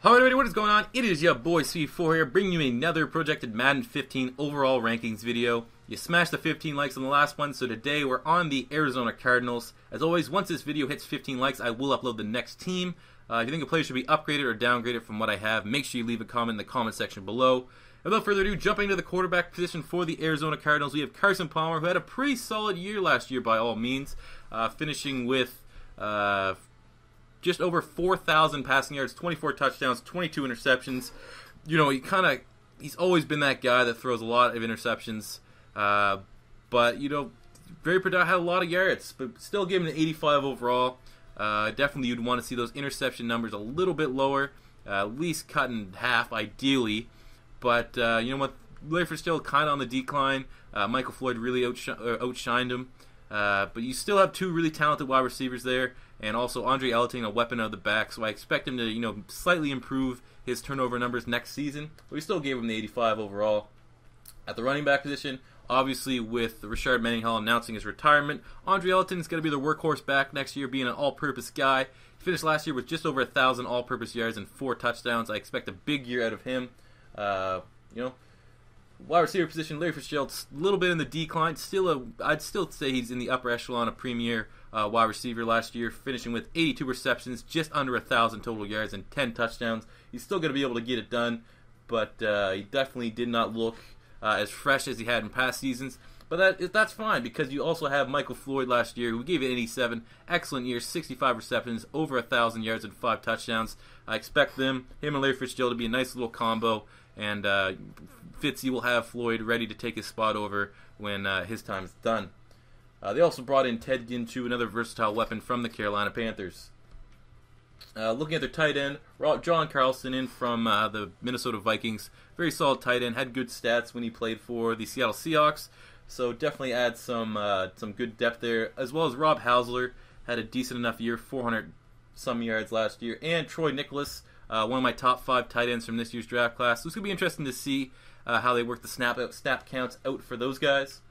Hello everybody, what is going on? It is your boy C4 here, bringing you another projected Madden 15 overall rankings video. You smashed the 15 likes on the last one, so today we're on the Arizona Cardinals. As always, once this video hits 15 likes, I will upload the next team. If you think a player should be upgraded or downgraded from what I have, make sure you leave a comment in the comment section below. Without further ado, jumping into the quarterback position for the Arizona Cardinals, we have Carson, who had a pretty solid year last year by all means, finishing with just over 4,000 passing yards, 24 touchdowns, 22 interceptions. You know, he's always been that guy that throws a lot of interceptions. But, you know, very productive, had a lot of yards, but still giving an 85 overall. Definitely you'd want to see those interception numbers a little bit lower, at least cut in half, ideally. But, you know what, Larry still kind of on the decline. Michael Floyd really outshined him. But you still have two really talented wide receivers there, and also Ellington, a weapon out of the back. So I expect him to, you know, slightly improve his turnover numbers next season. But we still gave him the 85 overall. At the running back position, obviously with Rashard Mendenhall announcing his retirement, Ellington is going to be the workhorse back next year, being an all-purpose guy. He finished last year with just over 1,000 all-purpose yards and 4 touchdowns. I expect a big year out of him. You know. Wide receiver position, Larry Fitzgerald, a little bit in the decline. I'd still say he's in the upper echelon of premier wide receiver last year, finishing with 82 receptions, just under 1,000 total yards and 10 touchdowns. He's still going to be able to get it done, but he definitely did not look as fresh as he had in past seasons. But that's fine, because you also have Michael Floyd last year, who gave it 87. Excellent year, 65 receptions, over 1,000 yards and 5 touchdowns. I expect him and Larry Fitzgerald to be a nice little combo, and Fitzy will have Floyd ready to take his spot over when his time is done. They also brought in Ted Ginn, another versatile weapon from the Carolina Panthers. Looking at their tight end, John Carson in from the Minnesota Vikings. Very solid tight end, had good stats when he played for the Seattle Seahawks. So definitely add some good depth there, as well as Rob Hausler had a decent enough year, 400-some yards last year, and Troy Nicholas, one of my top 5 tight ends from this year's draft class. So it's going to be interesting to see how they work the snap counts out for those guys.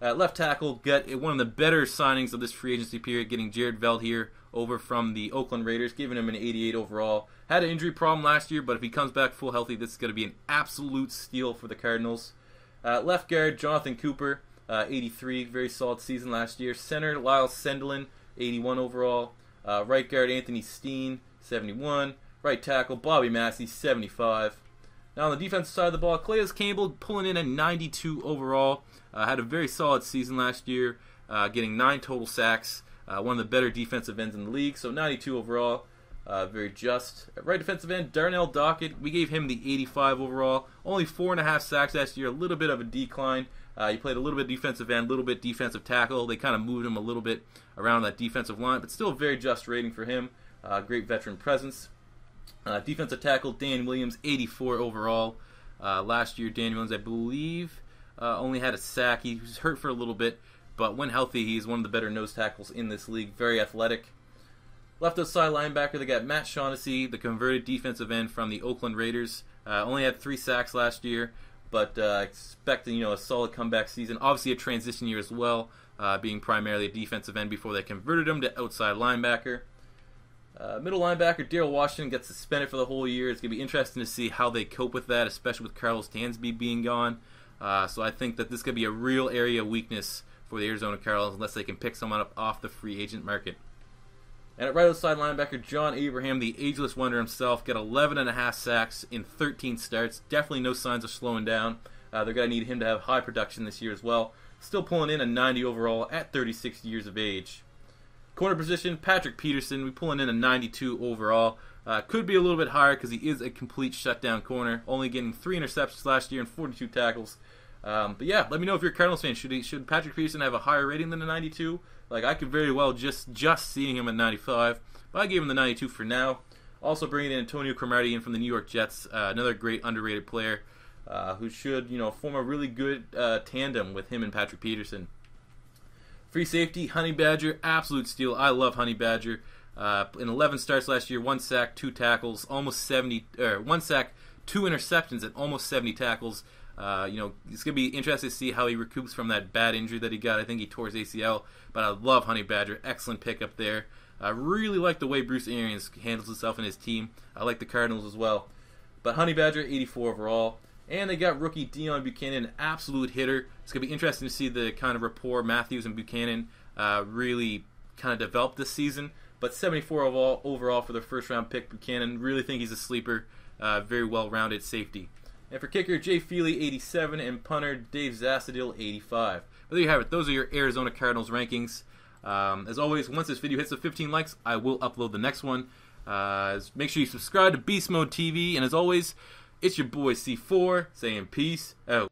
Left tackle, got one of the better signings of this free agency period, getting Jared Veld here over from the Oakland Raiders, giving him an 88 overall. Had an injury problem last year, but if he comes back full healthy, this is going to be an absolute steal for the Cardinals. Left guard, Jonathan Cooper, 83, very solid season last year. Center, Lyle Sendelin, 81 overall. Right guard, Anthony Steen, 71. Right tackle, Bobby Massey, 75. Now on the defensive side of the ball, Calais Campbell pulling in a 92 overall. Had a very solid season last year, getting 9 total sacks. One of the better defensive ends in the league, so 92 overall. Very just. At right defensive end, Darnell Dockett, we gave him the 85 overall. Only 4.5 sacks last year, a little bit of a decline. He played a little bit defensive end, a little bit defensive tackle. They kind of moved him a little bit around that defensive line, but still a very just rating for him. Great veteran presence. Defensive tackle, Dan Williams, 84 overall. Last year, Dan Williams, I believe, only had a sack. He was hurt for a little bit, but when healthy, he's one of the better nose tackles in this league. Very athletic. Left outside linebacker, they got Matt Shaughnessy, the converted defensive end from the Oakland Raiders. Only had 3 sacks last year, but expecting, you know, a solid comeback season. Obviously a transition year as well, being primarily a defensive end before they converted him to outside linebacker. Middle linebacker, Daryl Washington gets suspended for the whole year. It's going to be interesting to see how they cope with that, especially with Carlos Dansby being gone. So I think that this could be a real area of weakness for the Arizona Cardinals unless they can pick someone up off the free agent market. And at right outside linebacker, John Abraham, the ageless wonder himself, got 11.5 sacks in 13 starts. Definitely no signs of slowing down. They're going to need him to have high production this year as well. Still pulling in a 90 overall at 36 years of age. Corner position, Patrick Peterson, we pulling in a 92 overall. Could be a little bit higher because he is a complete shutdown corner, only getting 3 interceptions last year and 42 tackles. But yeah, let me know if you're a Cardinals fan. Should Patrick Peterson have a higher rating than a 92? Like, I could very well just seeing him at 95, but I gave him the 92 for now. Also bringing in Antonio Cromartie in from the New York Jets, another great underrated player who should, you know, form a really good tandem with him and Patrick Peterson. Free safety, Honey Badger, absolute steal. I love Honey Badger. In 11 starts last year, 1 sack, 2 tackles, almost 70. 1 sack, 2 interceptions, and almost 70 tackles. It's going to be interesting to see how he recoups from that bad injury that he got. I think he tore his ACL, but I love Honey Badger. Excellent pickup there. I really like the way Bruce Arians handles himself and his team. I like the Cardinals as well. But Honey Badger, 84 overall. And they got rookie Deone Bucannon, an absolute hitter. It's going to be interesting to see the kind of rapport Matthews and Bucannon really kind of develop this season. But 74 overall for the first round pick, Bucannon. Really think he's a sleeper. Very well-rounded safety. And for kicker, Jay Feely, 87, and punter Dave Zasadil, 85. But there you have it. Those are your Arizona Cardinals rankings. As always, once this video hits the 15 likes, I will upload the next one. Make sure you subscribe to Beast Mode TV. And as always, it's your boy C4 saying peace out.